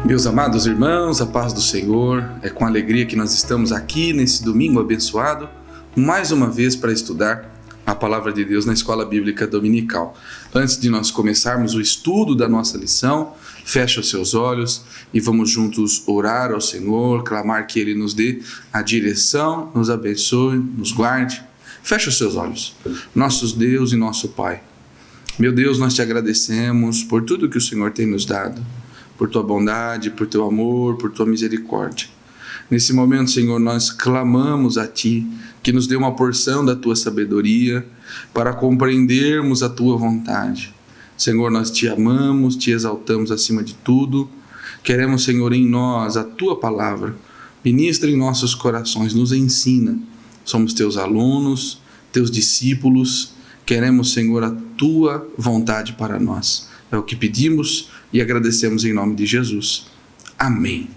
Meus amados irmãos, a paz do Senhor, é com alegria que nós estamos aqui nesse domingo abençoado, mais uma vez para estudar a Palavra de Deus na Escola Bíblica Dominical. Antes de nós começarmos o estudo da nossa lição, feche os seus olhos e vamos juntos orar ao Senhor, clamar que Ele nos dê a direção, nos abençoe, nos guarde. Feche os seus olhos. Nosso Deus e nosso Pai, meu Deus, nós te agradecemos por tudo que o Senhor tem nos dado, por tua bondade, por teu amor, por tua misericórdia. Nesse momento, Senhor, nós clamamos a Ti, que nos dê uma porção da Tua sabedoria para compreendermos a Tua vontade. Senhor, nós Te amamos, Te exaltamos acima de tudo. Queremos, Senhor, em nós a Tua palavra. Ministra em nossos corações, nos ensina. Somos Teus alunos, Teus discípulos. Queremos, Senhor, a Tua vontade para nós. É o que pedimos e agradecemos em nome de Jesus. Amém.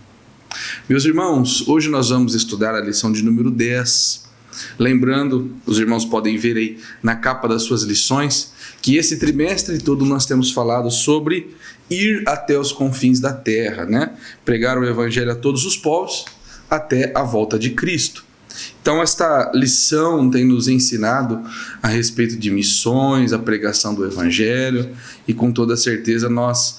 Meus irmãos, hoje nós vamos estudar a lição de número 10. Lembrando, os irmãos podem ver aí na capa das suas lições, que esse trimestre todo nós temos falado sobre ir até os confins da terra, né? Pregar o evangelho a todos os povos até a volta de Cristo. Então esta lição tem nos ensinado a respeito de missões, a pregação do evangelho, e com toda certeza nós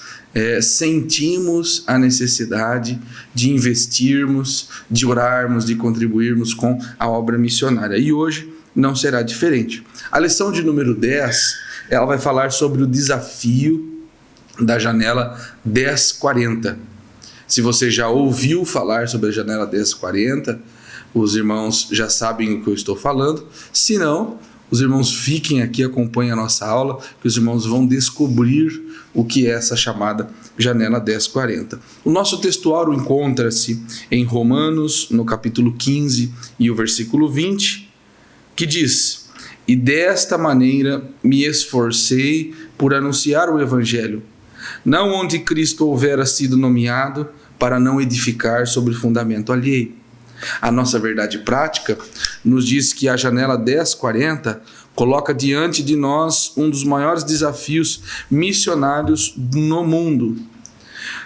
sentimos a necessidade de investirmos, de orarmos, de contribuirmos com a obra missionária. E hoje não será diferente. A lição de número 10, ela vai falar sobre o desafio da janela 1040. Se você já ouviu falar sobre a janela 1040, os irmãos já sabem o que eu estou falando. Se não, os irmãos fiquem aqui, acompanhem a nossa aula, que os irmãos vão descobrir o que é essa chamada janela 1040. O nosso textuário encontra-se em Romanos, no capítulo 15 e o versículo 20, que diz: "E desta maneira me esforcei por anunciar o evangelho, não onde Cristo houvera sido nomeado, para não edificar sobre fundamento alheio." A nossa verdade prática nos diz que a janela 1040 coloca diante de nós um dos maiores desafios missionários no mundo.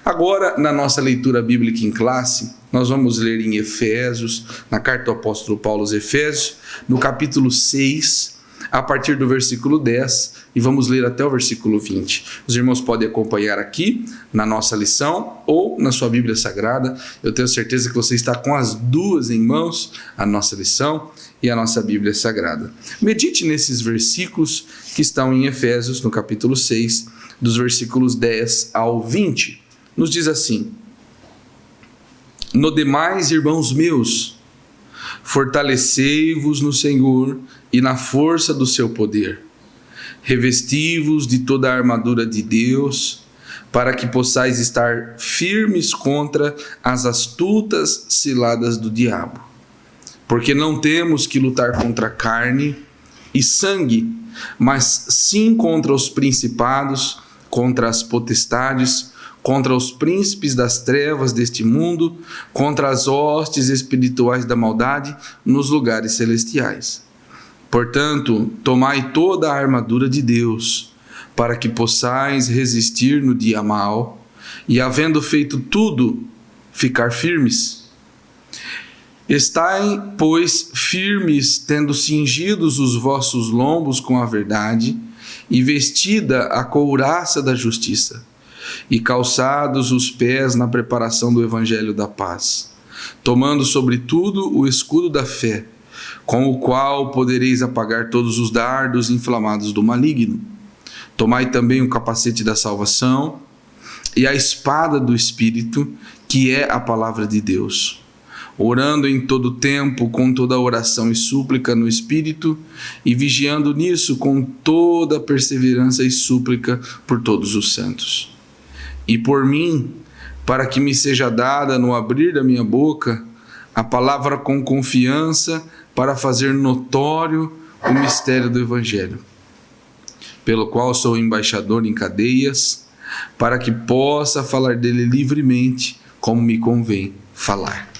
Agora, na nossa leitura bíblica em classe, nós vamos ler em Efésios, na carta do apóstolo Paulo aos Efésios, no capítulo 6, a partir do versículo 10, e vamos ler até o versículo 20. Os irmãos podem acompanhar aqui na nossa lição ou na sua Bíblia Sagrada. Eu tenho certeza que você está com as duas em mãos, a nossa lição e a nossa Bíblia Sagrada. Medite nesses versículos que estão em Efésios, no capítulo 6, dos versículos 10 ao 20. Nos diz assim: "No demais, irmãos meus, fortalecei-vos no Senhor e na força do seu poder. Revesti-vos de toda a armadura de Deus, para que possais estar firmes contra as astutas ciladas do diabo. Porque não temos que lutar contra carne e sangue, mas sim contra os principados, contra as potestades, contra os príncipes das trevas deste mundo, contra as hostes espirituais da maldade nos lugares celestiais. Portanto, tomai toda a armadura de Deus, para que possais resistir no dia mau, e havendo feito tudo, ficar firmes. Estai, pois, firmes, tendo cingidos os vossos lombos com a verdade, e vestida a couraça da justiça, e calçados os pés na preparação do evangelho da paz, tomando sobretudo o escudo da fé, com o qual podereis apagar todos os dardos inflamados do maligno. Tomai também o capacete da salvação e a espada do Espírito, que é a palavra de Deus, orando em todo tempo com toda oração e súplica no Espírito, e vigiando nisso com toda perseverança e súplica por todos os santos. E por mim, para que me seja dada no abrir da minha boca a palavra com confiança, para fazer notório o mistério do Evangelho, pelo qual sou embaixador em cadeias, para que possa falar dele livremente, como me convém falar."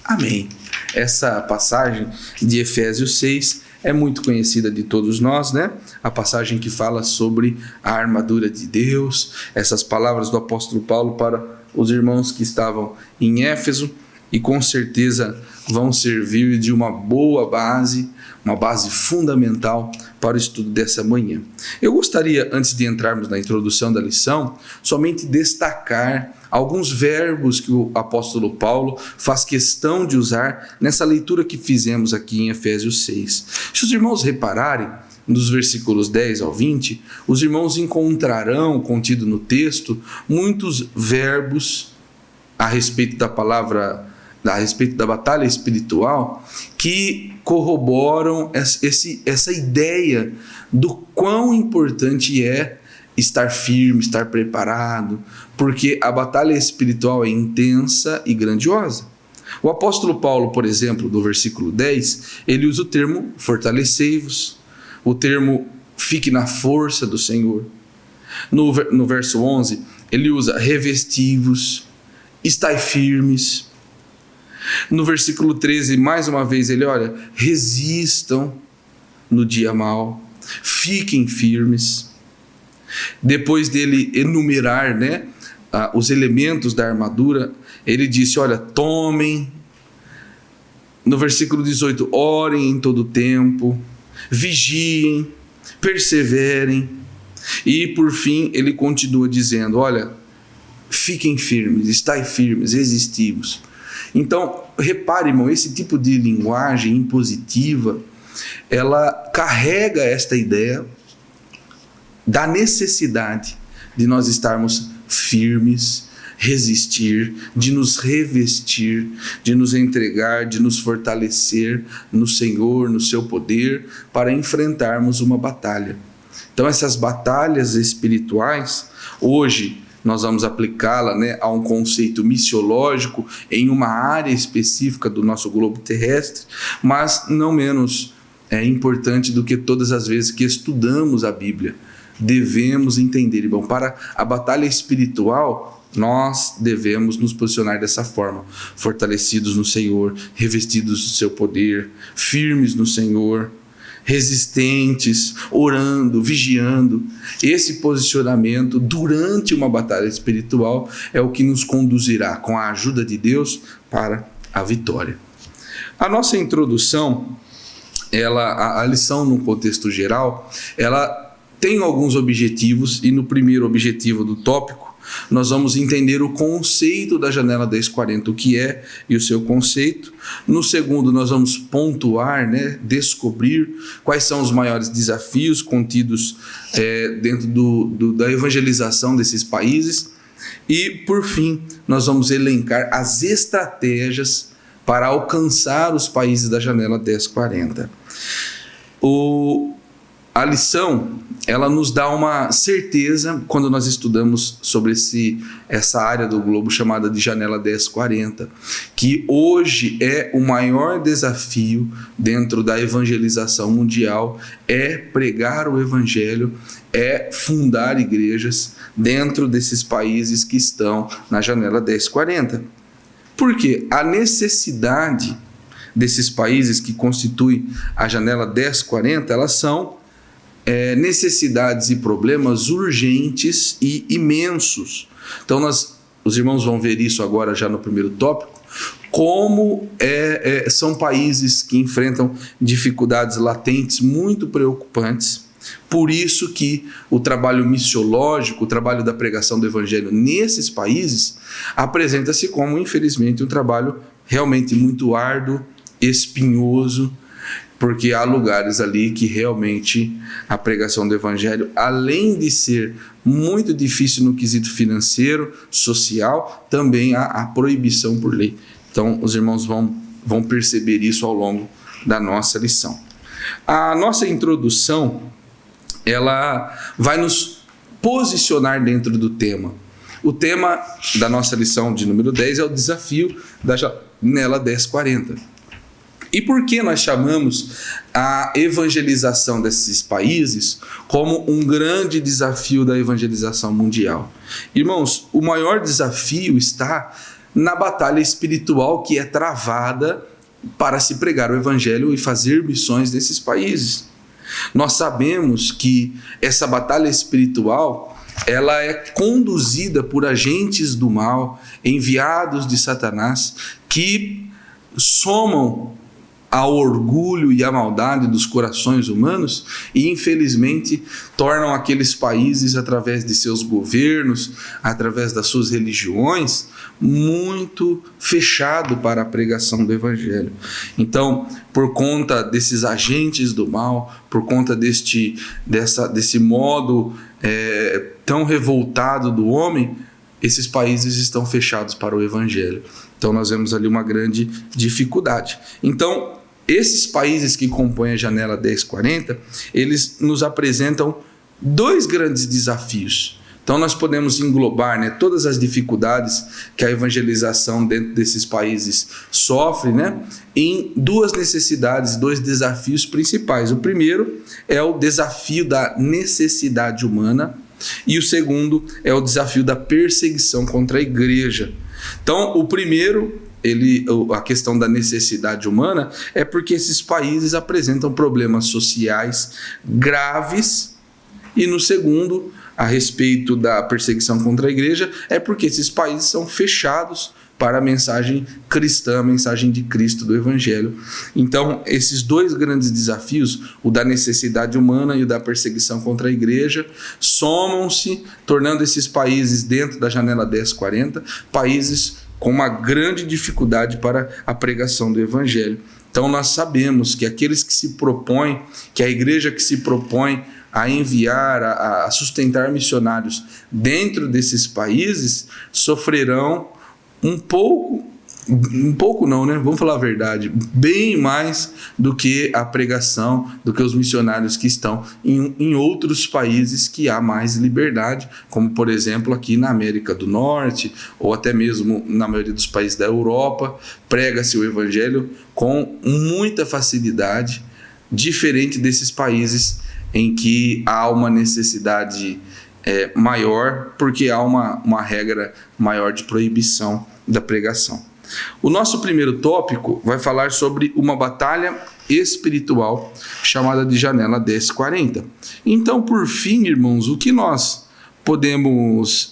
Amém. Essa passagem de Efésios 6 é muito conhecida de todos nós, né? A passagem que fala sobre a armadura de Deus, essas palavras do apóstolo Paulo para os irmãos que estavam em Éfeso e com certeza vão servir de uma boa base, uma base fundamental para o estudo dessa manhã. Eu gostaria, antes de entrarmos na introdução da lição, somente destacar alguns verbos que o apóstolo Paulo faz questão de usar nessa leitura que fizemos aqui em Efésios 6. Se os irmãos repararem, dos versículos 10 ao 20, os irmãos encontrarão, contido no texto, muitos verbos a respeito da palavra, a respeito da batalha espiritual, que corroboram essa ideia do quão importante é estar firme, estar preparado, porque a batalha espiritual é intensa e grandiosa. O apóstolo Paulo, por exemplo, do versículo 10, ele usa o termo fortalecei-vos, o termo fique na força do Senhor. No verso 11, ele usa revesti-vos, estai firmes. No versículo 13, mais uma vez, ele olha, resistam no dia mau, fiquem firmes. Depois dele enumerar, os elementos da armadura, ele disse, olha, tomem. No versículo 18, orem em todo tempo, vigiem, perseverem. E por fim, ele continua dizendo, olha, fiquem firmes, estai firmes, resistivos. Então, repare, irmão, esse tipo de linguagem impositiva, ela carrega esta ideia da necessidade de nós estarmos firmes, resistir, de nos revestir, de nos entregar, de nos fortalecer no Senhor, no seu poder, para enfrentarmos uma batalha. Então, essas batalhas espirituais, hoje, nós vamos aplicá-la a um conceito missiológico em uma área específica do nosso globo terrestre, mas não menos importante do que todas as vezes que estudamos a Bíblia. Devemos entender, irmão, para a batalha espiritual, nós devemos nos posicionar dessa forma, fortalecidos no Senhor, revestidos do seu poder, firmes no Senhor, resistentes, orando, vigiando. Esse posicionamento durante uma batalha espiritual é o que nos conduzirá, com a ajuda de Deus, para a vitória. A nossa introdução, a lição no contexto geral, ela tem alguns objetivos, e no primeiro objetivo do tópico, nós vamos entender o conceito da janela 1040, o que é e o seu conceito. No segundo, nós vamos pontuar, descobrir quais são os maiores desafios contidos dentro da evangelização desses países. E, por fim, nós vamos elencar as estratégias para alcançar os países da janela 1040. A lição, ela nos dá uma certeza quando nós estudamos sobre essa área do globo chamada de janela 1040, que hoje é o maior desafio dentro da evangelização mundial, é pregar o evangelho, é fundar igrejas dentro desses países que estão na janela 1040. Por quê? A necessidade desses países que constituem a janela 1040, elas são necessidades e problemas urgentes e imensos. Então os irmãos vão ver isso agora já no primeiro tópico, como são países que enfrentam dificuldades latentes muito preocupantes. Por isso que o trabalho missiológico, o trabalho da pregação do evangelho nesses países apresenta-se como, infelizmente, um trabalho realmente muito árduo, espinhoso, porque há lugares ali que realmente a pregação do evangelho, além de ser muito difícil no quesito financeiro, social, também há a proibição por lei. Então, os irmãos vão perceber isso ao longo da nossa lição. A nossa introdução, ela vai nos posicionar dentro do tema. O tema da nossa lição de número 10 é o desafio da janela 1040. E por que nós chamamos a evangelização desses países como um grande desafio da evangelização mundial? Irmãos, o maior desafio está na batalha espiritual que é travada para se pregar o evangelho e fazer missões nesses países. Nós sabemos que essa batalha espiritual, ela é conduzida por agentes do mal, enviados de Satanás, que somam ao orgulho e à maldade dos corações humanos e, infelizmente, tornam aqueles países, através de seus governos, através das suas religiões, muito fechado para a pregação do Evangelho. Então, por conta desses agentes do mal, por conta desse modo tão revoltado do homem, esses países estão fechados para o Evangelho. Então, nós vemos ali uma grande dificuldade. Então, esses países que compõem a janela 1040, eles nos apresentam dois grandes desafios. Então nós podemos englobar, todas as dificuldades que a evangelização dentro desses países sofre, em duas necessidades, dois desafios principais. O primeiro é o desafio da necessidade humana e o segundo é o desafio da perseguição contra a igreja. Então o primeiro, a questão da necessidade humana, é porque esses países apresentam problemas sociais graves, e no segundo, a respeito da perseguição contra a igreja, é porque esses países são fechados para a mensagem cristã, a mensagem de Cristo do Evangelho. Então, esses dois grandes desafios, o da necessidade humana e o da perseguição contra a igreja, somam-se, tornando esses países dentro da janela 1040, países com uma grande dificuldade para a pregação do Evangelho. Então nós sabemos que aqueles que se propõem, que a igreja que se propõe a enviar, a sustentar missionários dentro desses países, sofrerão vamos falar a verdade, bem mais do que a pregação, do que os missionários que estão em outros países que há mais liberdade, como por exemplo aqui na América do Norte, ou até mesmo na maioria dos países da Europa, prega-se o Evangelho com muita facilidade, diferente desses países em que há uma necessidade maior, porque há uma regra maior de proibição da pregação. O nosso primeiro tópico vai falar sobre uma batalha espiritual chamada de janela 1040. Então, por fim, irmãos, o que nós podemos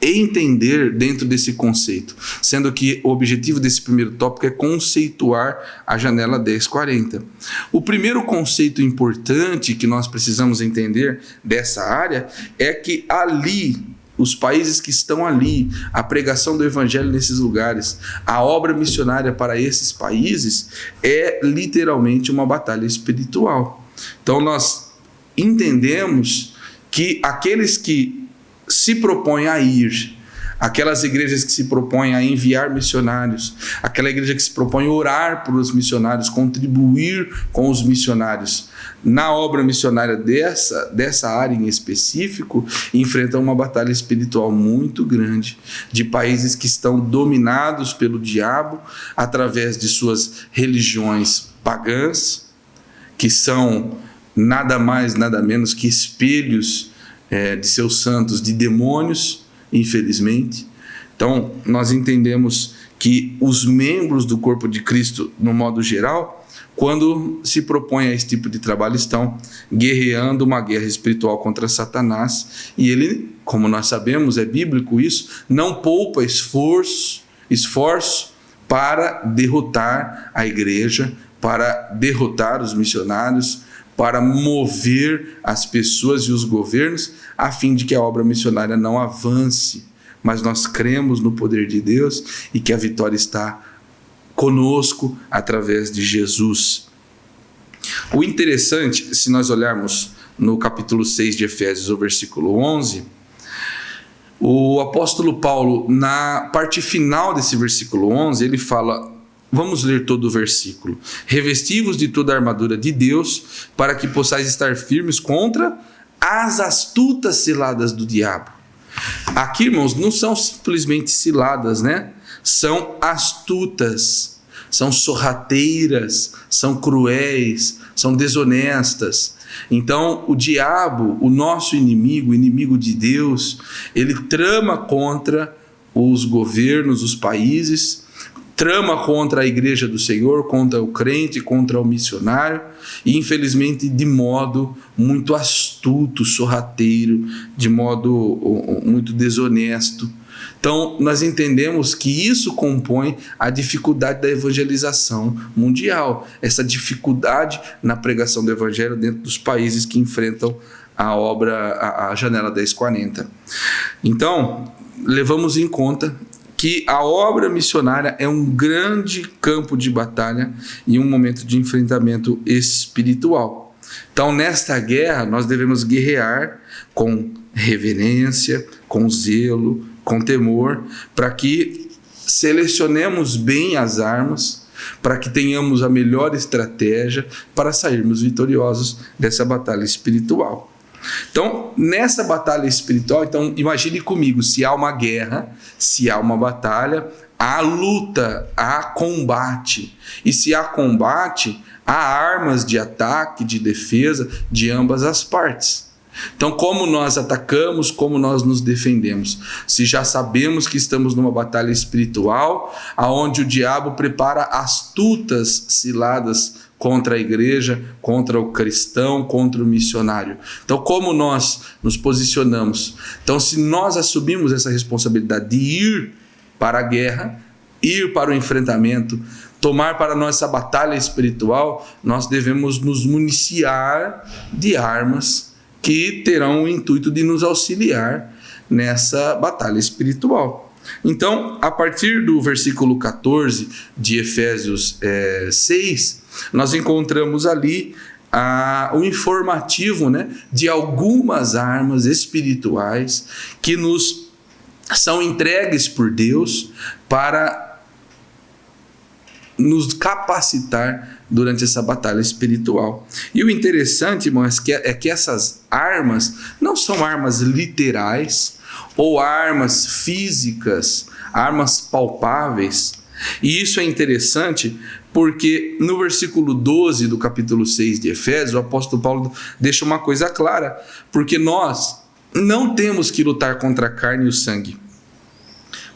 entender dentro desse conceito? Sendo que o objetivo desse primeiro tópico é conceituar a janela 1040. O primeiro conceito importante que nós precisamos entender dessa área é que ali, os países que estão ali, a pregação do Evangelho nesses lugares, a obra missionária para esses países é literalmente uma batalha espiritual. Então nós entendemos que aqueles que se propõem a ir, aquelas igrejas que se propõem a enviar missionários, aquela igreja que se propõe a orar por os missionários, contribuir com os missionários na obra missionária dessa área em específico, enfrentam uma batalha espiritual muito grande de países que estão dominados pelo diabo através de suas religiões pagãs, que são nada mais, nada menos que espelhos de seus santos, de demônios, infelizmente. Então, nós entendemos que os membros do corpo de Cristo, no modo geral, quando se propõem a esse tipo de trabalho, estão guerreando uma guerra espiritual contra Satanás, e ele, como nós sabemos, é bíblico isso, não poupa esforço para derrotar a igreja, para derrotar os missionários, para mover as pessoas e os governos, a fim de que a obra missionária não avance. Mas nós cremos no poder de Deus e que a vitória está conosco através de Jesus. O interessante, se nós olharmos no capítulo 6 de Efésios, o versículo 11, o apóstolo Paulo, na parte final desse versículo 11, ele fala, vamos ler todo o versículo: revesti-vos de toda a armadura de Deus, para que possais estar firmes contra as astutas ciladas do diabo. Aqui, irmãos, não são simplesmente ciladas, São astutas, são sorrateiras, são cruéis, são desonestas. Então, o diabo, o nosso inimigo, o inimigo de Deus, ele trama contra os governos, os países, trama contra a igreja do Senhor, contra o crente, contra o missionário, e infelizmente de modo muito astuto, sorrateiro, de modo muito desonesto. Então, nós entendemos que isso compõe a dificuldade da evangelização mundial, essa dificuldade na pregação do evangelho dentro dos países que enfrentam a Janela 1040. Então, levamos em conta que a obra missionária é um grande campo de batalha e um momento de enfrentamento espiritual. Então, nesta guerra, nós devemos guerrear com reverência, com zelo, com temor, para que selecionemos bem as armas, para que tenhamos a melhor estratégia para sairmos vitoriosos dessa batalha espiritual. Então, nessa batalha espiritual, então imagine comigo, se há uma guerra, se há uma batalha, há luta, há combate. E se há combate, há armas de ataque, de defesa de ambas as partes. Então, como nós atacamos, como nós nos defendemos? Se já sabemos que estamos numa batalha espiritual, aonde o diabo prepara astutas ciladas contra a igreja, contra o cristão, contra o missionário. Então, como nós nos posicionamos? Então, se nós assumimos essa responsabilidade de ir para a guerra, ir para o enfrentamento, tomar para nós essa batalha espiritual, nós devemos nos municiar de armas que terão o intuito de nos auxiliar nessa batalha espiritual. Então, a partir do versículo 14 de Efésios 6, nós encontramos ali o informativo, né, de algumas armas espirituais que nos são entregues por Deus para nos capacitar durante essa batalha espiritual. E o interessante, irmãos, é que essas armas não são armas literais ou armas físicas, armas palpáveis. E isso é interessante porque no versículo 12 do capítulo 6 de Efésios, o apóstolo Paulo deixa uma coisa clara, porque nós não temos que lutar contra a carne e o sangue,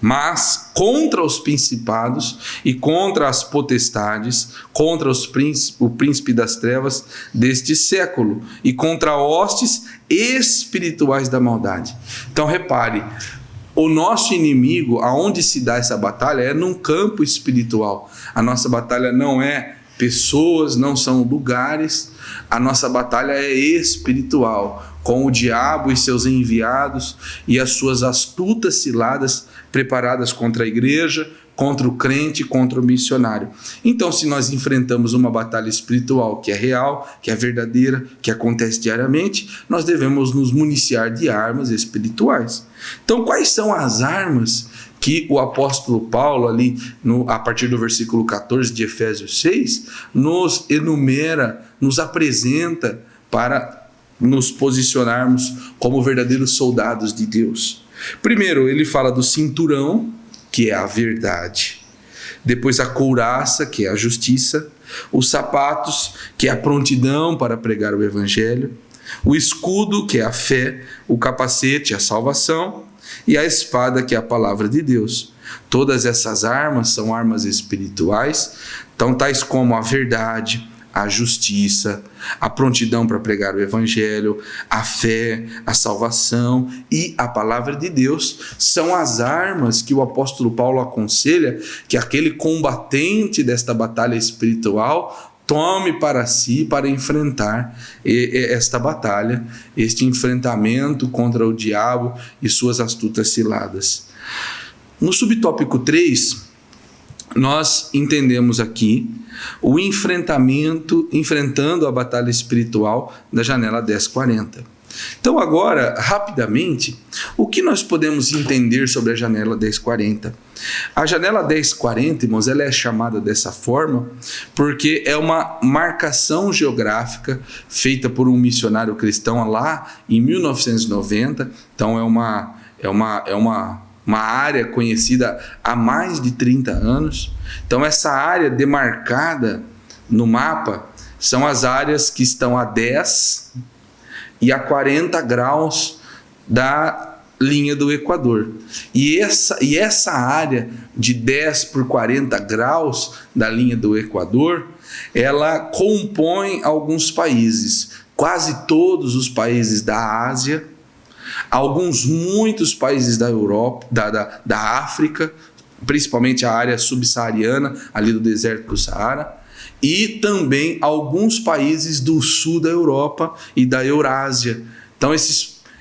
mas contra os principados e contra as potestades, contra o príncipe das trevas deste século e contra hostes espirituais da maldade. Então repare, o nosso inimigo, aonde se dá essa batalha, é num campo espiritual. A nossa batalha não é pessoas, não são lugares, a nossa batalha é espiritual, com o diabo e seus enviados e as suas astutas ciladas preparadas contra a igreja, contra o crente, contra o missionário. Então, se nós enfrentamos uma batalha espiritual que é real, que é verdadeira, que acontece diariamente, nós devemos nos municiar de armas espirituais. Então, quais são as armas que o apóstolo Paulo, ali a partir do versículo 14 de Efésios 6, nos enumera, nos apresenta para nos posicionarmos como verdadeiros soldados de Deus? Primeiro, ele fala do cinturão, que é a verdade. Depois a couraça, que é a justiça. Os sapatos, que é a prontidão para pregar o evangelho. O escudo, que é a fé. O capacete, a salvação. E a espada, que é a palavra de Deus. Todas essas armas são armas espirituais, então tais como a verdade, a justiça, a prontidão para pregar o evangelho, a fé, a salvação e a palavra de Deus são as armas que o apóstolo Paulo aconselha que aquele combatente desta batalha espiritual tome para si para enfrentar esta batalha, este enfrentamento contra o diabo e suas astutas ciladas. No subtópico 3, nós entendemos aqui o enfrentando a batalha espiritual da janela 1040. Então agora, rapidamente, o que nós podemos entender sobre a janela 1040? A janela 1040, irmãos, ela é chamada dessa forma porque é uma marcação geográfica feita por um missionário cristão lá em 1990. Então é uma área conhecida há mais de 30 anos. Então essa área demarcada no mapa são as áreas que estão a 10 e a 40 graus da linha do Equador. E essa área de 10 por 40 graus da linha do Equador, ela compõe alguns países, quase todos os países da Ásia, muitos países da Europa, da África, principalmente a área subsaariana, ali do deserto do Saara, e também alguns países do sul da Europa e da Eurásia. Então,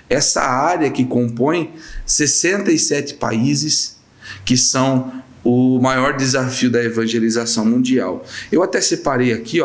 essa área que compõe 67 países, que são o maior desafio da evangelização mundial. Eu até separei aqui,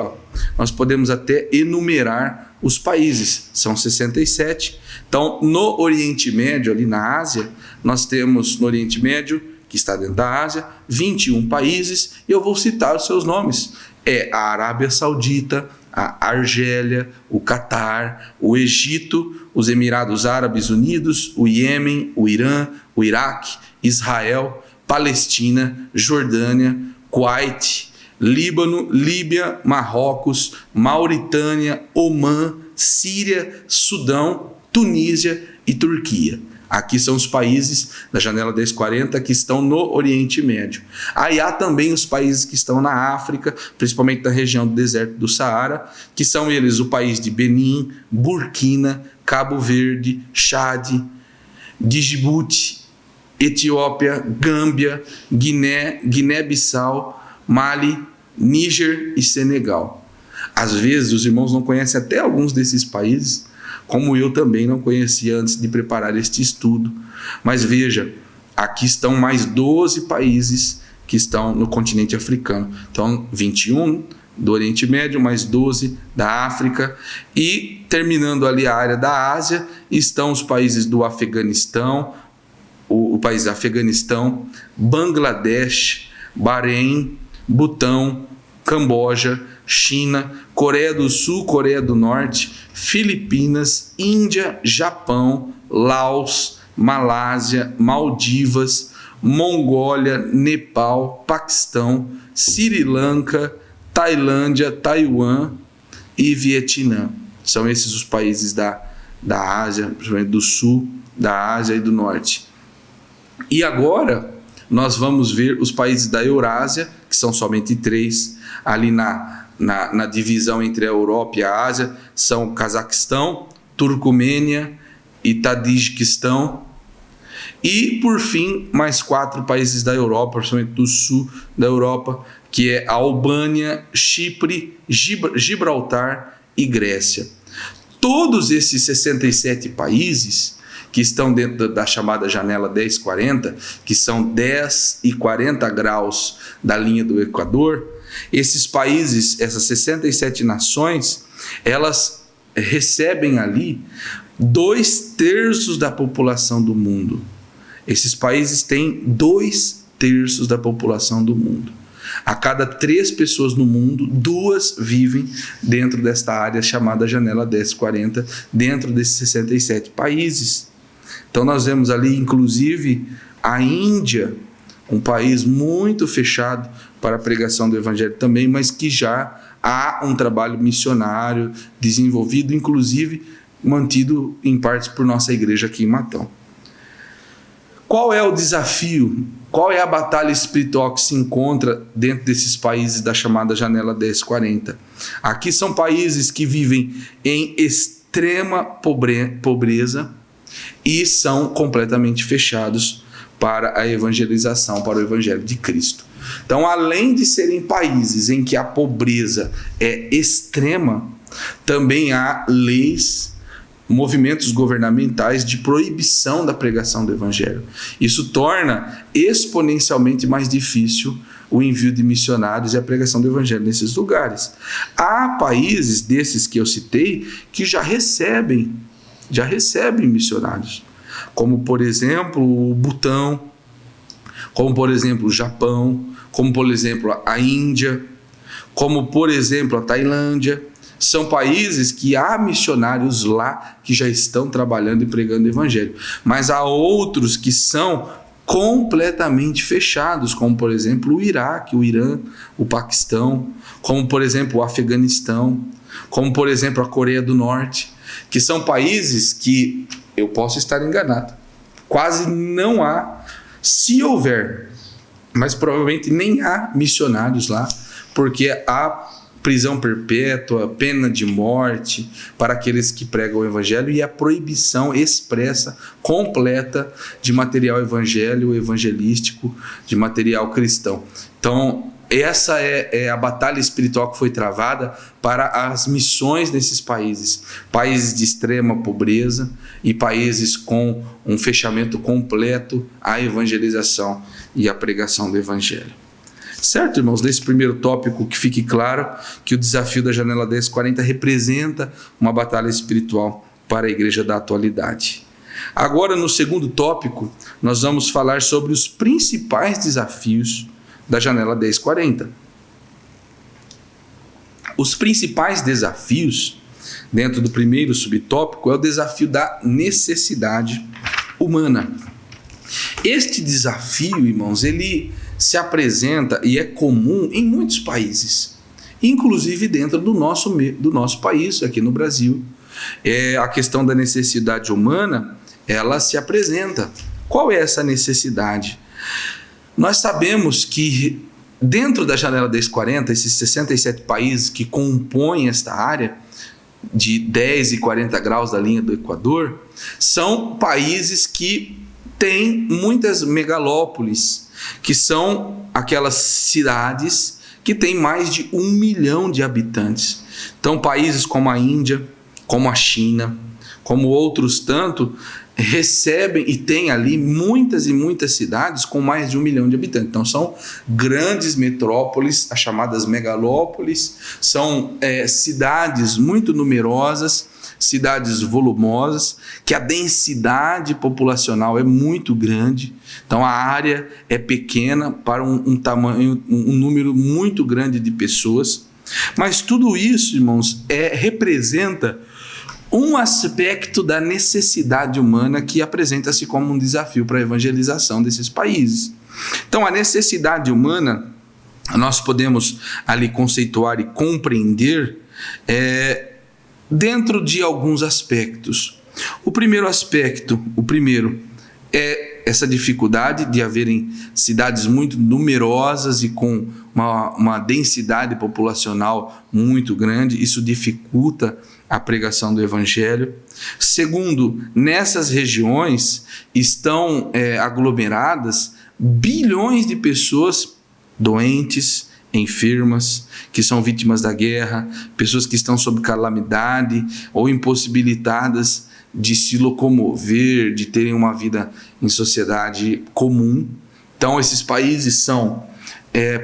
nós podemos até enumerar os países, são 67. Então, no Oriente Médio, ali na Ásia, nós temos no Oriente Médio, que está dentro da Ásia, 21 países, e eu vou citar os seus nomes. É a Arábia Saudita, a Argélia, o Catar, o Egito, os Emirados Árabes Unidos, o Iêmen, o Irã, o Iraque, Israel, Palestina, Jordânia, Kuwait, Líbano, Líbia, Marrocos, Mauritânia, Omã, Síria, Sudão, Tunísia e Turquia. Aqui são os países da janela 1040 que estão no Oriente Médio. Aí há também os países que estão na África, principalmente na região do deserto do Saara, que são eles o país de Benin, Burkina, Cabo Verde, Chad, Djibouti, Etiópia, Gâmbia, Guiné-Bissau, Mali, Níger e Senegal. Às vezes os irmãos não conhecem até alguns desses países, como eu também não conhecia antes de preparar este estudo. Mas veja, aqui estão mais 12 países que estão no continente africano. Então, 21 do Oriente Médio, mais 12 da África. E, terminando ali a área da Ásia, estão os países do Afeganistão, o país do Afeganistão, Bangladesh, Bahrein, Butão, Camboja, China, Coreia do Sul, Coreia do Norte, Filipinas, Índia, Japão, Laos, Malásia, Maldivas, Mongólia, Nepal, Paquistão, Sri Lanka, Tailândia, Taiwan e Vietnã. São esses os países da Ásia, principalmente do Sul, da Ásia e do Norte. E agora nós vamos ver os países da Eurásia, que são somente 3, ali na divisão entre a Europa e a Ásia, são Cazaquistão, Turcomênia e Tadiquistão. E, por fim, mais 4 países da Europa, principalmente do sul da Europa, que é a Albânia, Chipre, Gibraltar e Grécia. Todos esses 67 países que estão dentro da chamada janela 1040, que são 10 e 40 graus da linha do Equador, esses países, essas 67 nações, elas recebem ali 2/3 da população do mundo. Esses países têm 2/3 da população do mundo. A cada 3 pessoas no mundo, 2 vivem dentro desta área chamada janela 1040, dentro desses 67 países. Então nós vemos ali, inclusive, a Índia, um país muito fechado para a pregação do Evangelho também, mas que já há um trabalho missionário desenvolvido, inclusive mantido em partes por nossa igreja aqui em Matão. Qual é o desafio? Qual é a batalha espiritual que se encontra dentro desses países da chamada janela 1040? Aqui são países que vivem em extrema pobreza e são completamente fechados para a evangelização, para o Evangelho de Cristo. Então, além de serem países em que a pobreza é extrema, também há leis, movimentos governamentais de proibição da pregação do Evangelho. Isso torna exponencialmente mais difícil o envio de missionários e a pregação do Evangelho nesses lugares. Há países desses que eu citei que já recebem missionários, como por exemplo o Butão, como por exemplo o Japão, como por exemplo a Índia, como por exemplo a Tailândia. São países que há missionários lá que já estão trabalhando e pregando o Evangelho, mas há outros que são completamente fechados, como por exemplo o Iraque, o Irã, o Paquistão, como por exemplo o Afeganistão, como por exemplo a Coreia do Norte, que são países que, eu posso estar enganado, quase não há, se houver, mas provavelmente nem há missionários lá, porque há prisão perpétua, pena de morte para aqueles que pregam o evangelho e a proibição expressa, completa de material evangelístico, de material cristão. Então, essa é a batalha espiritual que foi travada para as missões nesses países de extrema pobreza e países com um fechamento completo à evangelização e à pregação do evangelho. Certo, irmãos? Nesse primeiro tópico, que fique claro que o desafio da Janela 1040 representa uma batalha espiritual para a igreja da atualidade. Agora, no segundo tópico, nós vamos falar sobre os principais desafios da Janela 1040. Os principais desafios, dentro do primeiro subtópico, é o desafio da necessidade humana. Este desafio, irmãos, ele se apresenta e é comum em muitos países, inclusive dentro do nosso país, aqui no Brasil. A questão da necessidade humana, ela se apresenta. Qual é essa necessidade? Nós sabemos que dentro da Janela 1040, esses 67 países que compõem esta área, de 10 e 40 graus da linha do Equador, são países que têm muitas megalópolis, que são aquelas cidades que têm mais de 1 milhão de habitantes. Então, países como a Índia, como a China, como outros tanto, recebem e têm ali muitas e muitas cidades com mais de 1 milhão de habitantes. Então, são grandes metrópoles, as chamadas megalópolis, são cidades muito numerosas, cidades volumosas, que a densidade populacional é muito grande, então a área é pequena para um número muito grande de pessoas, mas tudo isso, irmãos, representa um aspecto da necessidade humana que apresenta-se como um desafio para a evangelização desses países. Então, a necessidade humana, nós podemos ali conceituar e compreender dentro de alguns aspectos. O primeiro é essa dificuldade de haverem cidades muito numerosas e com uma densidade populacional muito grande. Isso dificulta a pregação do evangelho. Segundo, nessas regiões estão aglomeradas bilhões de pessoas doentes, enfermas, que são vítimas da guerra, pessoas que estão sob calamidade ou impossibilitadas de se locomover, de terem uma vida em sociedade comum. Então, esses países são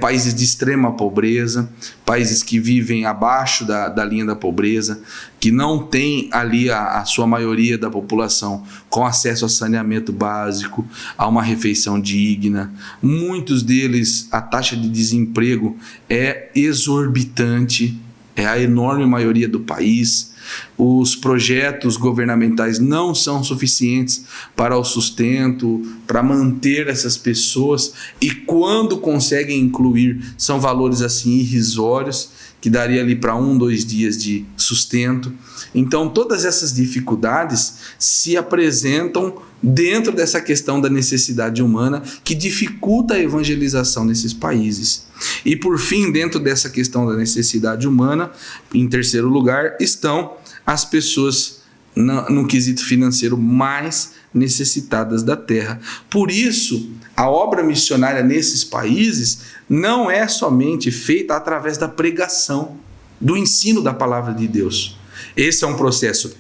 países de extrema pobreza, países que vivem abaixo da linha da pobreza, que não têm ali a sua maioria da população com acesso a saneamento básico, a uma refeição digna. Muitos deles, a taxa de desemprego é exorbitante, é a enorme maioria do país. Os projetos governamentais não são suficientes para o sustento, para manter essas pessoas, e quando conseguem incluir, são valores assim irrisórios, que daria ali para 1, 2 dias de sustento. Então, todas essas dificuldades se apresentam dentro dessa questão da necessidade humana, que dificulta a evangelização nesses países. E por fim, dentro dessa questão da necessidade humana, em terceiro lugar, estão as pessoas no quesito financeiro mais necessitadas da terra. Por isso, a obra missionária nesses países não é somente feita através da pregação, do ensino da palavra de Deus. Esse é um processo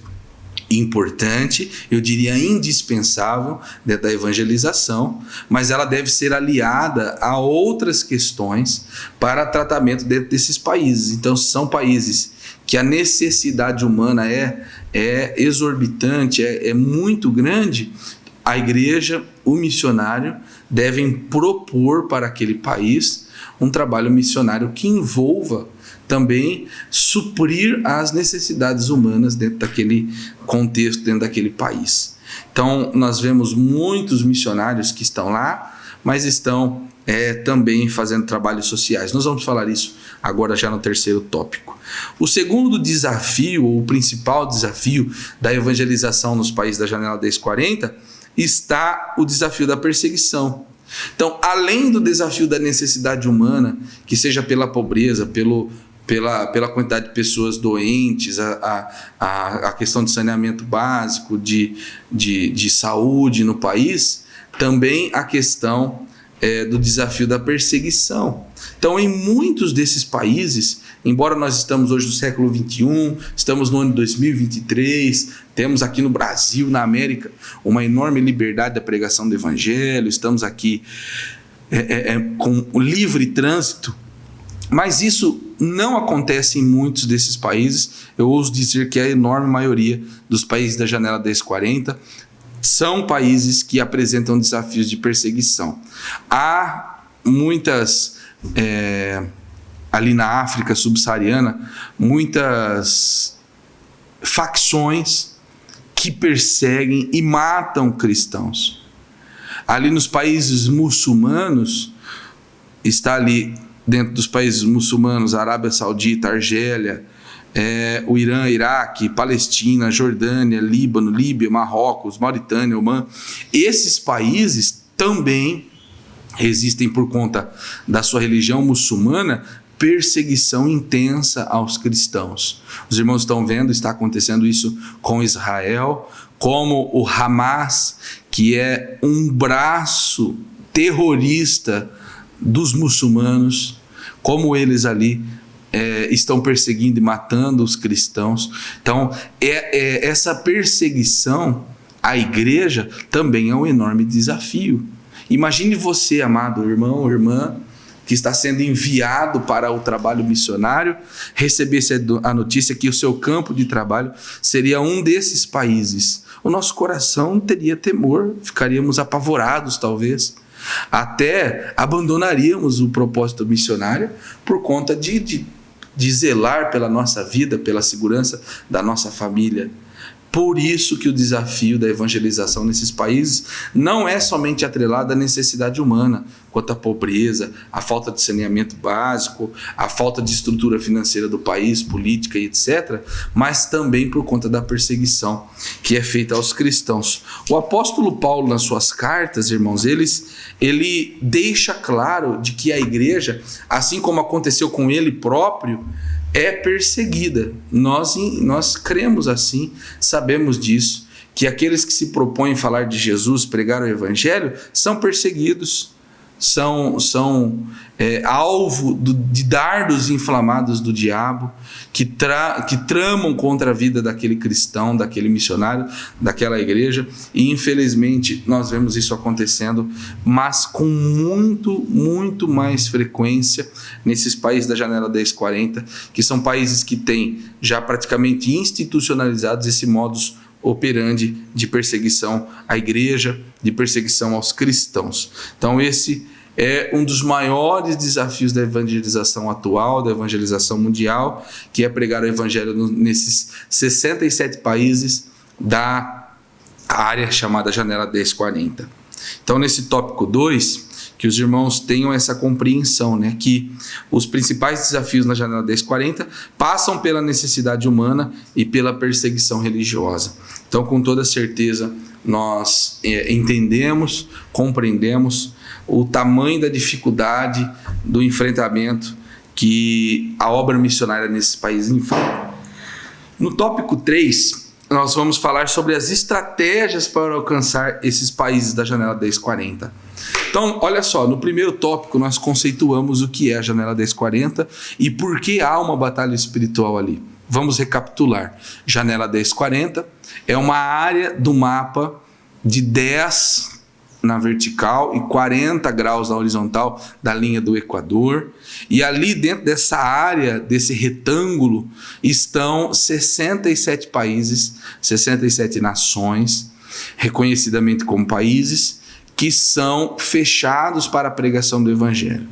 importante, eu diria indispensável, dentro da evangelização, mas ela deve ser aliada a outras questões para tratamento dentro desses países. Então, são países que a necessidade humana é exorbitante, é muito grande. A igreja, o missionário, devem propor para aquele país um trabalho missionário que envolva também suprir as necessidades humanas dentro daquele contexto, dentro daquele país. Então, nós vemos muitos missionários que estão lá, mas estão também fazendo trabalhos sociais. Nós vamos falar isso agora já no terceiro tópico. O segundo desafio, ou o principal desafio da evangelização nos países da Janela 1040, está o desafio da perseguição. Então, além do desafio da necessidade humana, que seja pela pobreza, pela quantidade de pessoas doentes, a questão de saneamento básico, de saúde no país, também a questão do desafio da perseguição. Então, em muitos desses países, embora nós estamos hoje no século XXI, estamos no ano 2023, temos aqui no Brasil, na América, uma enorme liberdade da pregação do Evangelho, estamos aqui com o livre trânsito, mas isso não acontece em muitos desses países. Eu ouso dizer que a enorme maioria dos países da janela 1040 são países que apresentam desafios de perseguição. Há muitas, ali na África subsaariana, muitas facções que perseguem e matam cristãos. Ali nos países muçulmanos, está ali dentro dos países muçulmanos, Arábia Saudita, Argélia, o Irã, Iraque, Palestina, Jordânia, Líbano, Líbia, Marrocos, Mauritânia, Omã. Esses países também existem, por conta da sua religião muçulmana, perseguição intensa aos cristãos. Os irmãos estão vendo, está acontecendo isso com Israel, como o Hamas, que é um braço terrorista dos muçulmanos, como eles ali estão perseguindo e matando os cristãos. Então, essa perseguição à igreja também é um enorme desafio. Imagine você, amado irmão ou irmã, que está sendo enviado para o trabalho missionário, recebesse a notícia que o seu campo de trabalho seria um desses países. O nosso coração teria temor, ficaríamos apavorados talvez, até abandonaríamos o propósito missionário por conta de zelar pela nossa vida, pela segurança da nossa família. Por isso que o desafio da evangelização nesses países não é somente atrelado à necessidade humana, quanto à pobreza, à falta de saneamento básico, à falta de estrutura financeira do país, política e etc., mas também por conta da perseguição que é feita aos cristãos. O apóstolo Paulo, nas suas cartas, irmãos, ele deixa claro de que a igreja, assim como aconteceu com ele próprio, é perseguida. Nós cremos assim, sabemos disso, que aqueles que se propõem falar de Jesus, pregar o Evangelho, são perseguidos, são alvo de dardos inflamados do diabo, que tramam contra a vida daquele cristão, daquele missionário, daquela igreja, e infelizmente nós vemos isso acontecendo, mas com muito mais frequência nesses países da janela 1040, que são países que têm já praticamente institucionalizados esse modus operandi de perseguição à igreja, de perseguição aos cristãos. Então esse é um dos maiores desafios da evangelização atual, da evangelização mundial, que é pregar o evangelho nesses 67 países da área chamada janela 1040. Então nesse tópico 2, que os irmãos tenham essa compreensão, né, que os principais desafios na janela 1040 passam pela necessidade humana e pela perseguição religiosa. Então, com toda certeza, nós entendemos, compreendemos o tamanho da dificuldade do enfrentamento que a obra missionária nesses países enfrenta. No tópico 3, nós vamos falar sobre as estratégias para alcançar esses países da janela 1040. Então, olha só, no primeiro tópico nós conceituamos o que é a janela 1040 e por que há uma batalha espiritual ali. Vamos recapitular. Janela 1040 é uma área do mapa de 10 na vertical e 40 graus na horizontal da linha do Equador. E ali dentro dessa área, desse retângulo, estão 67 países, 67 nações, reconhecidamente como países, que são fechados para a pregação do Evangelho.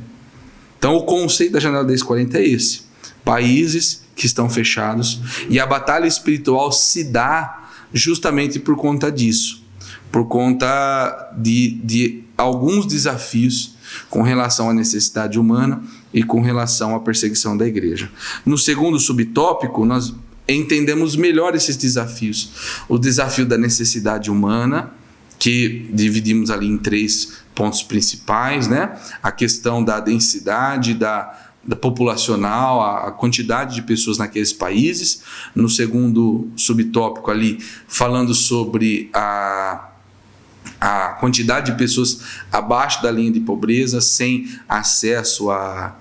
Então o conceito da janela 1040 é esse: países que estão fechados, e a batalha espiritual se dá justamente por conta disso, por conta de alguns desafios com relação à necessidade humana e com relação à perseguição da igreja. No segundo subtópico, nós entendemos melhor esses desafios: o desafio da necessidade humana que dividimos ali em 3 pontos principais, né? A questão da densidade, da populacional, a quantidade de pessoas naqueles países. No segundo subtópico ali, falando sobre a quantidade de pessoas abaixo da linha de pobreza, sem acesso a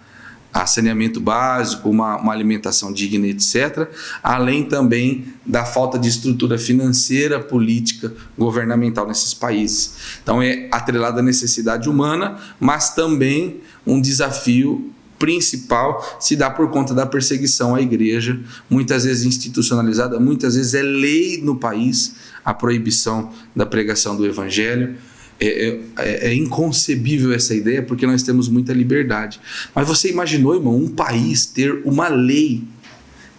saneamento básico, uma alimentação digna, etc. Além também da falta de estrutura financeira, política, governamental nesses países. Então é atrelada à necessidade humana, mas também um desafio principal se dá por conta da perseguição à igreja, muitas vezes institucionalizada, muitas vezes é lei no país a proibição da pregação do evangelho. É inconcebível essa ideia, porque nós temos muita liberdade. Mas você imaginou, irmão, um país ter uma lei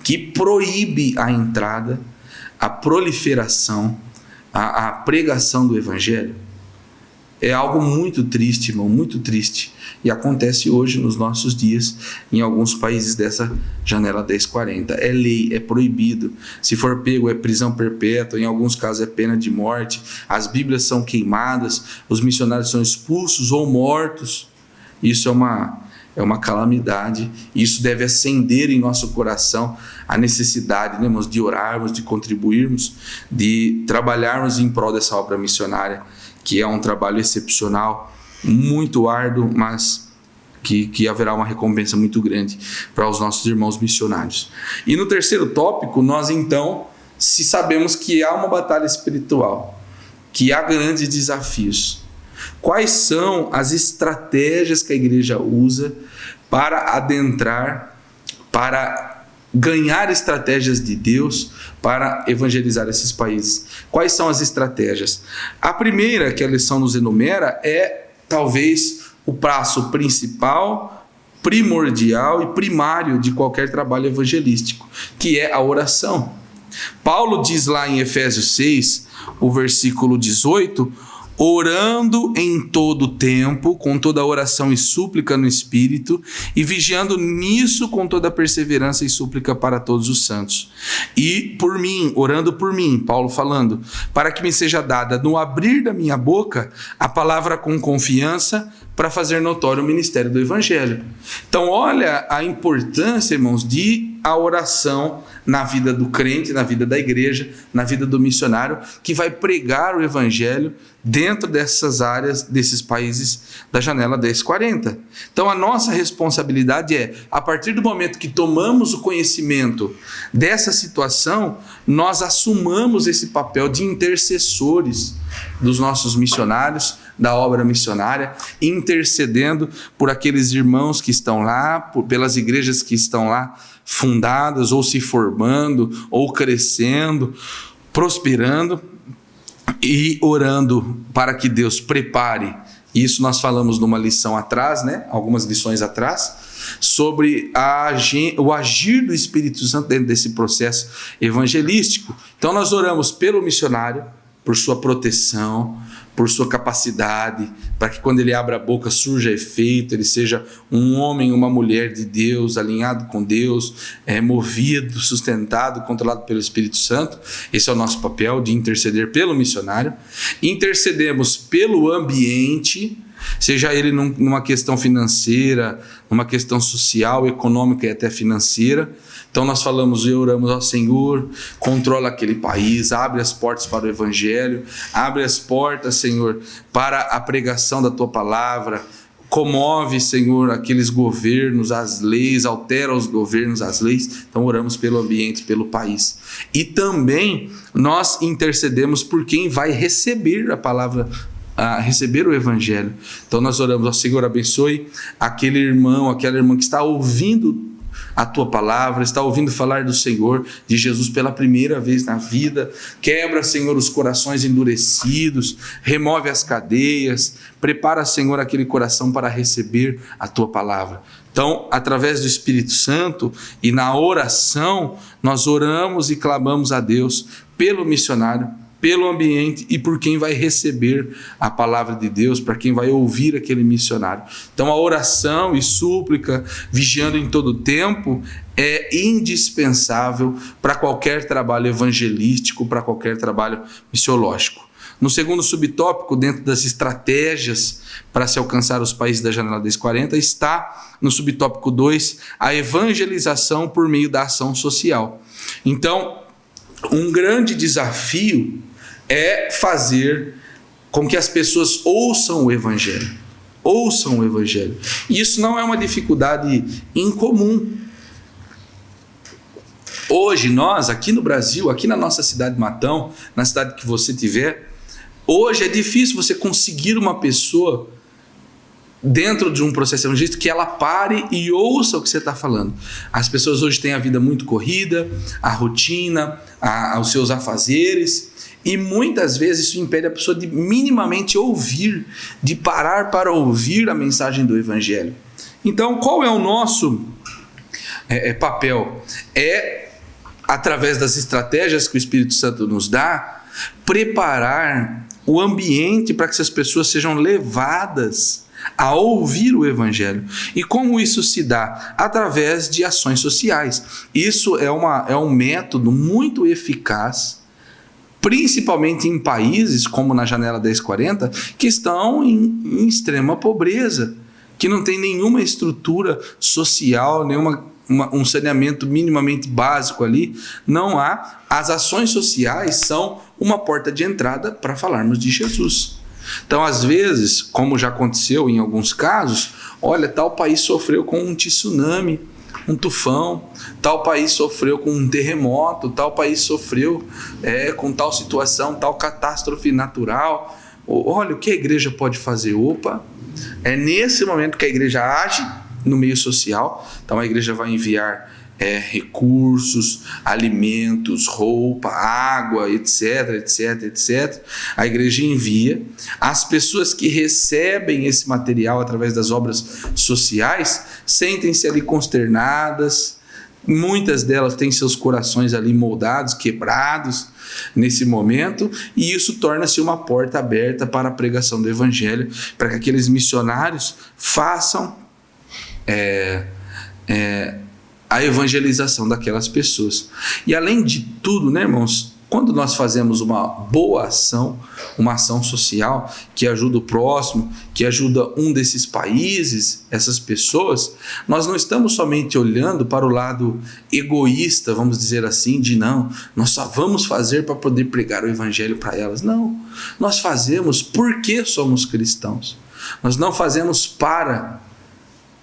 que proíbe a entrada, a proliferação, a pregação do evangelho? É algo muito triste, irmão, muito triste. E acontece hoje, nos nossos dias, em alguns países dessa janela 1040. É lei, é proibido. Se for pego, é prisão perpétua, em alguns casos é pena de morte. As Bíblias são queimadas, os missionários são expulsos ou mortos. Isso é uma calamidade. Isso deve acender em nosso coração a necessidade, né, irmãos, de orarmos, de contribuirmos, de trabalharmos em prol dessa obra missionária, que é um trabalho excepcional, muito árduo, mas que haverá uma recompensa muito grande para os nossos irmãos missionários. E no terceiro tópico, nós então, se sabemos que há uma batalha espiritual, que há grandes desafios, quais são as estratégias que a igreja usa para adentrar, para ganhar estratégias de Deus para evangelizar esses países? Quais são as estratégias? A primeira que a lição nos enumera é talvez o passo principal, primordial e primário de qualquer trabalho evangelístico, que é a oração. Paulo diz lá em Efésios 6, o versículo 18: orando em todo tempo, com toda oração e súplica no Espírito, e vigiando nisso com toda perseverança e súplica para todos os santos. E por mim, orando por mim, Paulo falando, para que me seja dada no abrir da minha boca a palavra com confiança para fazer notório o ministério do Evangelho. Então olha a importância, irmãos, de a oração na vida do crente, na vida da igreja, na vida do missionário, que vai pregar o Evangelho dentro dessas áreas, desses países da janela 1040. Então a nossa responsabilidade é, a partir do momento que tomamos o conhecimento dessa situação, nós assumamos esse papel de intercessores dos nossos missionários, da obra missionária, intercedendo por aqueles irmãos que estão lá, pelas igrejas que estão lá fundadas, ou se formando, ou crescendo, prosperando, e orando para que Deus prepare. Isso nós falamos numa lição atrás, né? Algumas lições atrás, sobre o agir do Espírito Santo dentro desse processo evangelístico. Então nós oramos pelo missionário, por sua proteção, por sua capacidade, para que quando ele abra a boca surja efeito, ele seja um homem, uma mulher de Deus, alinhado com Deus, movido, sustentado, controlado pelo Espírito Santo. Esse é o nosso papel, de interceder pelo missionário. Intercedemos pelo ambiente, seja ele numa questão financeira, numa questão social, econômica e até financeira. Então nós falamos e oramos ao Senhor, controla aquele país, abre as portas para o Evangelho, abre as portas, Senhor, para a pregação da Tua Palavra, comove, Senhor, aqueles governos, as leis, altera os governos, as leis. Então oramos pelo ambiente, pelo país. E também nós intercedemos por quem vai receber a palavra, a receber o Evangelho. Então nós oramos ao Senhor, abençoe aquele irmão, aquela irmã que está ouvindo a Tua Palavra, está ouvindo falar do Senhor, de Jesus pela primeira vez na vida. Quebra, Senhor, os corações endurecidos, remove as cadeias, prepara, Senhor, aquele coração para receber a Tua Palavra. Então, através do Espírito Santo e na oração, nós oramos e clamamos a Deus pelo missionário, pelo ambiente e por quem vai receber a palavra de Deus, para quem vai ouvir aquele missionário. Então a oração e súplica, vigiando em todo tempo, é indispensável para qualquer trabalho evangelístico, para qualquer trabalho missiológico. No segundo subtópico, dentro das estratégias para se alcançar os países da janela 1040, está no subtópico 2, a evangelização por meio da ação social. Então, um grande desafio é fazer com que as pessoas ouçam o Evangelho. Ouçam o Evangelho. E isso não é uma dificuldade incomum. Hoje nós, aqui no Brasil, aqui na nossa cidade de Matão, na cidade que você tiver, hoje é difícil você conseguir uma pessoa dentro de um processo evangelístico que ela pare e ouça o que você está falando. As pessoas hoje têm a vida muito corrida, a rotina, os seus afazeres, e muitas vezes isso impede a pessoa de minimamente ouvir, de parar para ouvir a mensagem do Evangelho. Então, qual é o nosso papel? Através das estratégias que o Espírito Santo nos dá, preparar o ambiente para que essas pessoas sejam levadas a ouvir o Evangelho. E como isso se dá? Através de ações sociais. Isso é um método muito eficaz, principalmente em países como na janela 1040, que estão em extrema pobreza, que não tem nenhuma estrutura social, um saneamento minimamente básico ali, não há. As ações sociais são uma porta de entrada para falarmos de Jesus. Então, às vezes, como já aconteceu em alguns casos, olha, tal país sofreu com um tsunami, um tufão, tal país sofreu com um terremoto, tal país sofreu com tal situação, tal catástrofe natural. Olha, o que a igreja pode fazer? Opa, é nesse momento que a igreja age no meio social. Então a igreja vai enviar recursos, alimentos, roupa, água, etc, etc, etc. A igreja envia. As pessoas que recebem esse material através das obras sociais sentem-se ali consternadas. Muitas delas têm seus corações ali moldados, quebrados nesse momento, e isso torna-se uma porta aberta para a pregação do Evangelho, para que aqueles missionários façam a evangelização daquelas pessoas. E além de tudo, né, irmãos, quando nós fazemos uma boa ação, uma ação social que ajuda o próximo, que ajuda um desses países, essas pessoas, nós não estamos somente olhando para o lado egoísta, vamos dizer assim, de não, nós só vamos fazer para poder pregar o Evangelho para elas. Não, nós fazemos porque somos cristãos. Nós não fazemos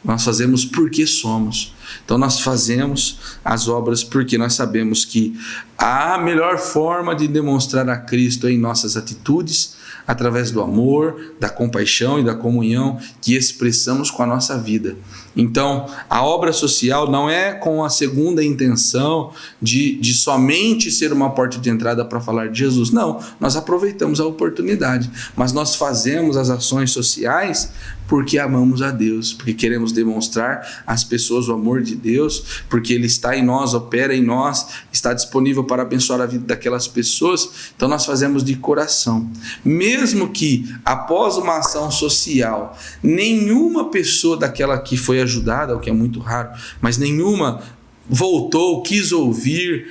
nós fazemos porque somos. Então nós fazemos as obras porque nós sabemos que a melhor forma de demonstrar a Cristo é em nossas atitudes, através do amor, da compaixão e da comunhão que expressamos com a nossa vida. Então, a obra social não é com a segunda intenção de somente ser uma porta de entrada para falar de Jesus. Não, nós aproveitamos a oportunidade, mas nós fazemos as ações sociais porque amamos a Deus, porque queremos demonstrar às pessoas o amor de Deus, porque Ele está em nós, opera em nós, está disponível para abençoar a vida daquelas pessoas. Então nós fazemos de coração. Mesmo que após uma ação social, nenhuma pessoa daquela que foi ajudada, o que é muito raro, mas nenhuma voltou, quis ouvir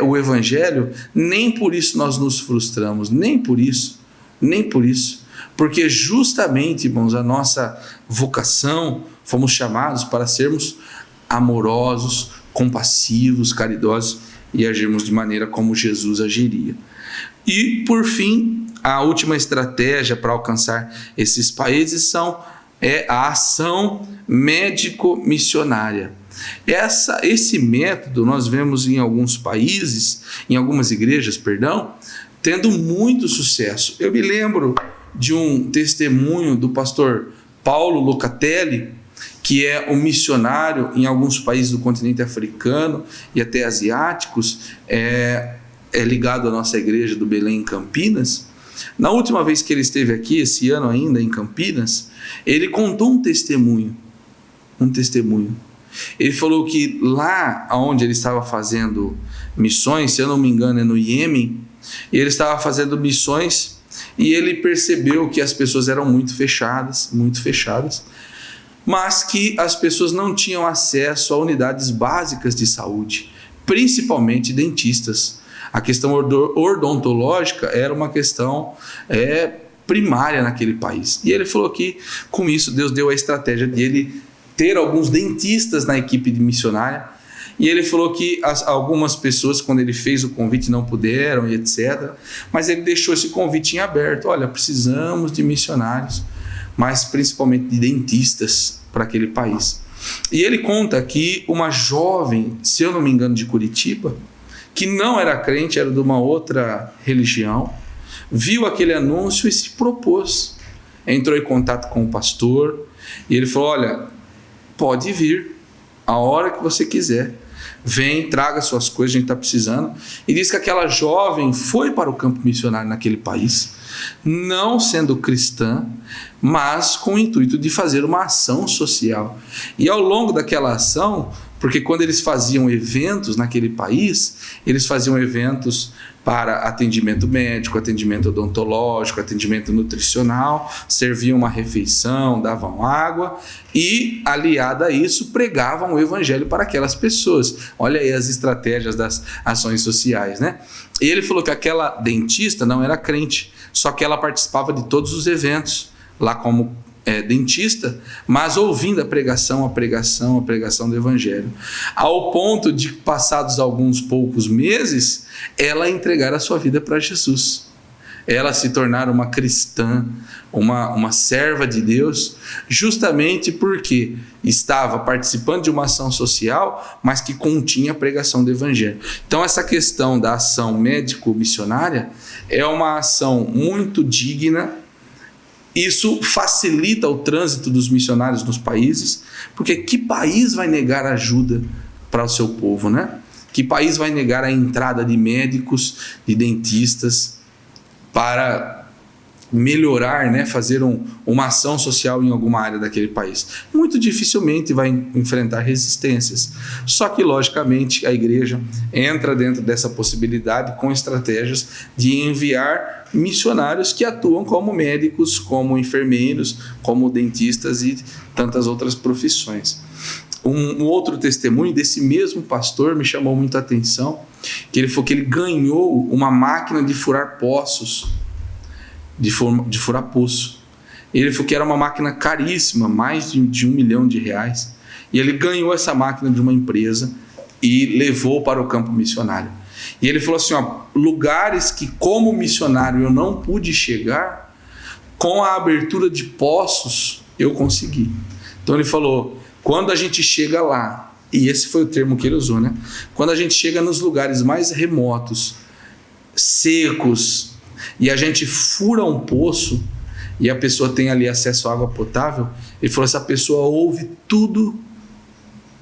o Evangelho, nem por isso nós nos frustramos, nem por isso. Porque justamente, irmãos, a nossa vocação, fomos chamados para sermos amorosos, compassivos, caridosos e agirmos de maneira como Jesus agiria. E, por fim, a última estratégia para alcançar esses países é a ação médico-missionária. Esse método nós vemos em alguns países, em algumas igrejas, tendo muito sucesso. Eu me lembro de um testemunho do pastor Paulo Locatelli, que é um missionário em alguns países do continente africano e até asiáticos, é ligado à nossa igreja do Belém em Campinas. Na última vez que ele esteve aqui, esse ano ainda em Campinas, ele contou um testemunho. Ele falou que lá onde ele estava fazendo missões, se eu não me engano é no Iêmen, ele estava fazendo missões e ele percebeu que as pessoas eram muito fechadas, mas que as pessoas não tinham acesso a unidades básicas de saúde, principalmente dentistas. A questão odontológica era uma questão primária naquele país. E ele falou que, com isso, Deus deu a estratégia de ele ter alguns dentistas na equipe de missionária. E ele falou que algumas pessoas, quando ele fez o convite, não puderam e etc. Mas ele deixou esse convite em aberto. Olha, precisamos de missionários, mas principalmente de dentistas para aquele país. E ele conta que uma jovem, se eu não me engano, de Curitiba, que não era crente, era de uma outra religião, viu aquele anúncio e se propôs. Entrou em contato com o pastor e ele falou: olha, pode vir a hora que você quiser. Vem, traga suas coisas, a gente está precisando. E diz que aquela jovem foi para o campo missionário naquele país, não sendo cristã, mas com o intuito de fazer uma ação social. E ao longo daquela ação, porque quando eles faziam eventos naquele país, eles faziam eventos para atendimento médico, atendimento odontológico, atendimento nutricional, serviam uma refeição, davam água e, aliada a isso, pregavam o evangelho para aquelas pessoas. Olha aí as estratégias das ações sociais, né? E ele falou que aquela dentista não era crente, só que ela participava de todos os eventos, lá como dentista, mas ouvindo a pregação do evangelho, ao ponto de, passados alguns poucos meses, ela entregar a sua vida para Jesus, ela se tornar uma cristã, uma serva de Deus, justamente porque estava participando de uma ação social, mas que continha a pregação do evangelho. Então essa questão da ação médico-missionária é uma ação muito digna. Isso facilita o trânsito dos missionários nos países, porque que país vai negar ajuda para o seu povo, né? Que país vai negar a entrada de médicos, de dentistas, para melhorar, né, fazer uma ação social em alguma área daquele país? Muito dificilmente vai enfrentar resistências. Só que, logicamente, a igreja entra dentro dessa possibilidade com estratégias de enviar missionários que atuam como médicos, como enfermeiros, como dentistas e tantas outras profissões. Um outro testemunho desse mesmo pastor me chamou muito a atenção, que ele falou que ele ganhou uma máquina de furar poços, de furar poço. Ele falou que era uma máquina caríssima, mais de R$1 milhão. E ele ganhou essa máquina de uma empresa e levou para o campo missionário. E ele falou assim, lugares que como missionário eu não pude chegar, com a abertura de poços eu consegui. Então ele falou, quando a gente chega lá, e esse foi o termo que ele usou, né? Quando a gente chega nos lugares mais remotos, secos, e a gente fura um poço, e a pessoa tem ali acesso à água potável, ele falou, essa pessoa ouve tudo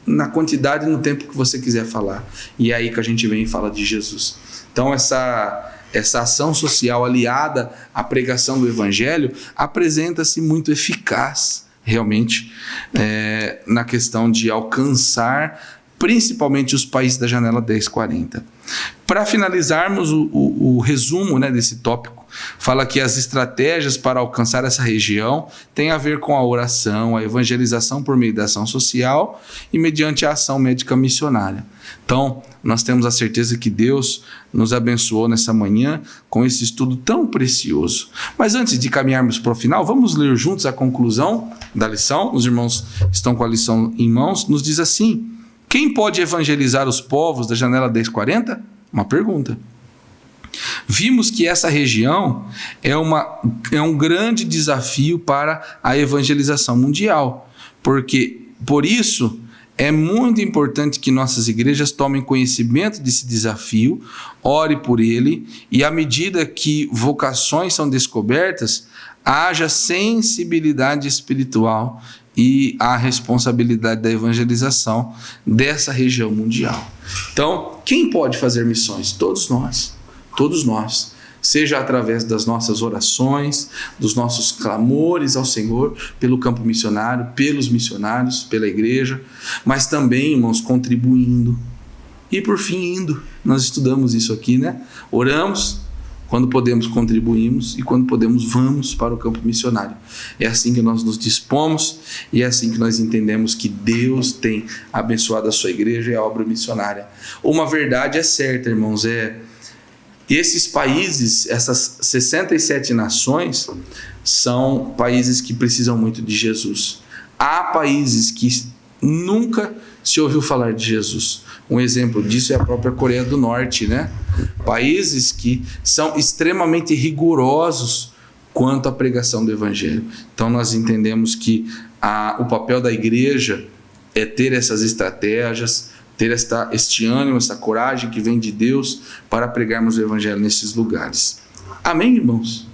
na quantidade e no tempo que você quiser falar. E é aí que a gente vem e fala de Jesus. Então essa ação social aliada à pregação do evangelho apresenta-se muito eficaz, realmente, na questão de alcançar principalmente os países da janela 1040. Para finalizarmos o resumo, né, desse tópico, fala que as estratégias para alcançar essa região têm a ver com a oração, a evangelização por meio da ação social e mediante a ação médica missionária. Então, nós temos a certeza que Deus nos abençoou nessa manhã com esse estudo tão precioso. Mas antes de caminharmos para o final, vamos ler juntos a conclusão da lição. Os irmãos estão com a lição em mãos. Nos diz assim: quem pode evangelizar os povos da janela 1040? Uma pergunta. Vimos que essa região é um grande desafio para a evangelização mundial, porque, por isso, é muito importante que nossas igrejas tomem conhecimento desse desafio, ore por ele, e à medida que vocações são descobertas, haja sensibilidade espiritual e a responsabilidade da evangelização dessa região mundial. Então, quem pode fazer missões? Todos nós, seja através das nossas orações, dos nossos clamores ao Senhor, pelo campo missionário, pelos missionários, pela igreja, mas também, irmãos, contribuindo. E por fim, indo. Nós estudamos isso aqui, né? Oramos, Quando podemos, contribuímos, e quando podemos, vamos para o campo missionário. É assim que nós nos dispomos e é assim que nós entendemos que Deus tem abençoado a sua igreja e a obra missionária. Uma verdade é certa, irmãos, esses países, essas 67 nações, são países que precisam muito de Jesus. Há países que nunca se ouviu falar de Jesus. Um exemplo disso é a própria Coreia do Norte, né? Países que são extremamente rigorosos quanto à pregação do Evangelho. Então nós entendemos que o papel da igreja é ter essas estratégias, ter este ânimo, essa coragem que vem de Deus para pregarmos o Evangelho nesses lugares. Amém, irmãos?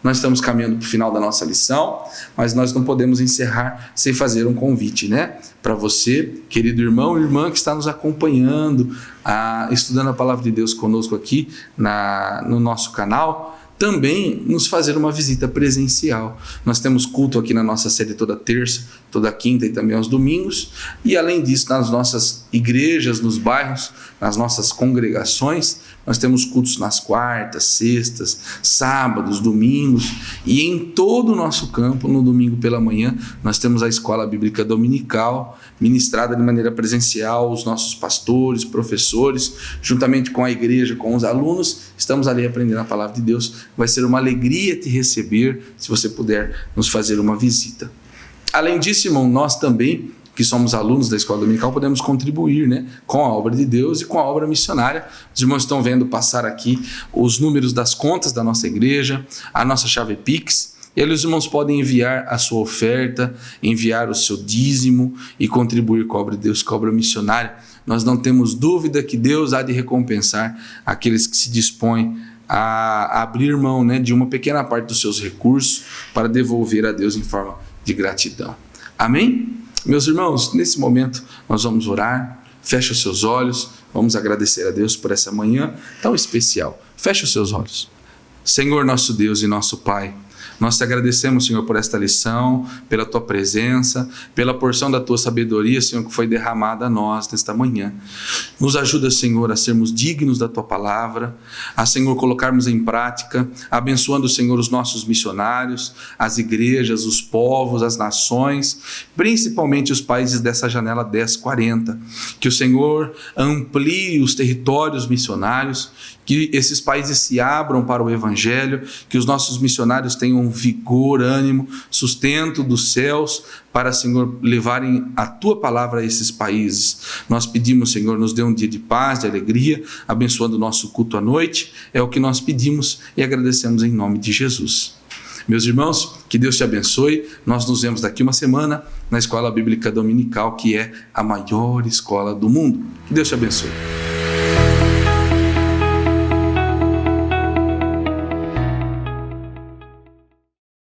Nós estamos caminhando para o final da nossa lição, mas nós não podemos encerrar sem fazer um convite, né? Para você, querido irmão e irmã que está nos acompanhando, estudando a Palavra de Deus conosco aqui no nosso canal, também nos fazer uma visita presencial. Nós temos culto aqui na nossa sede toda terça, toda quinta e também aos domingos. E além disso, nas nossas igrejas, nos bairros, nas nossas congregações, nós temos cultos nas quartas, sextas, sábados, domingos. E em todo o nosso campo, no domingo pela manhã, nós temos a Escola Bíblica Dominical, ministrada de maneira presencial, os nossos pastores, professores, juntamente com a igreja, com os alunos, estamos ali aprendendo a Palavra de Deus. Vai ser uma alegria te receber, se você puder nos fazer uma visita. Além disso, irmão, nós também, que somos alunos da Escola Dominical, podemos contribuir, né, com a obra de Deus e com a obra missionária. Os irmãos estão vendo passar aqui os números das contas da nossa igreja, a nossa chave Pix. E ali os irmãos podem enviar a sua oferta, enviar o seu dízimo e contribuir com a obra de Deus, com a obra missionária. Nós não temos dúvida que Deus há de recompensar aqueles que se dispõem a abrir mão, né, de uma pequena parte dos seus recursos para devolver a Deus em forma de gratidão. Amém? Meus irmãos, nesse momento nós vamos orar. Feche os seus olhos, vamos agradecer a Deus por essa manhã tão especial. Feche os seus olhos. Senhor, nosso Deus e nosso Pai, nós te agradecemos, Senhor, por esta lição, pela tua presença, pela porção da tua sabedoria, Senhor, que foi derramada a nós nesta manhã. Nos ajuda, Senhor, a sermos dignos da tua palavra, a, Senhor, colocarmos em prática, abençoando, Senhor, os nossos missionários, as igrejas, os povos, as nações, principalmente os países dessa janela 1040. Que o Senhor amplie os territórios missionários, que esses países se abram para o Evangelho, que os nossos missionários tenham vigor, ânimo, sustento dos céus para, Senhor, levarem a Tua palavra a esses países. Nós pedimos, Senhor, nos dê um dia de paz, de alegria, abençoando o nosso culto à noite. É o que nós pedimos e agradecemos em nome de Jesus. Meus irmãos, que Deus te abençoe. Nós nos vemos daqui uma semana na Escola Bíblica Dominical, que é a maior escola do mundo. Que Deus te abençoe.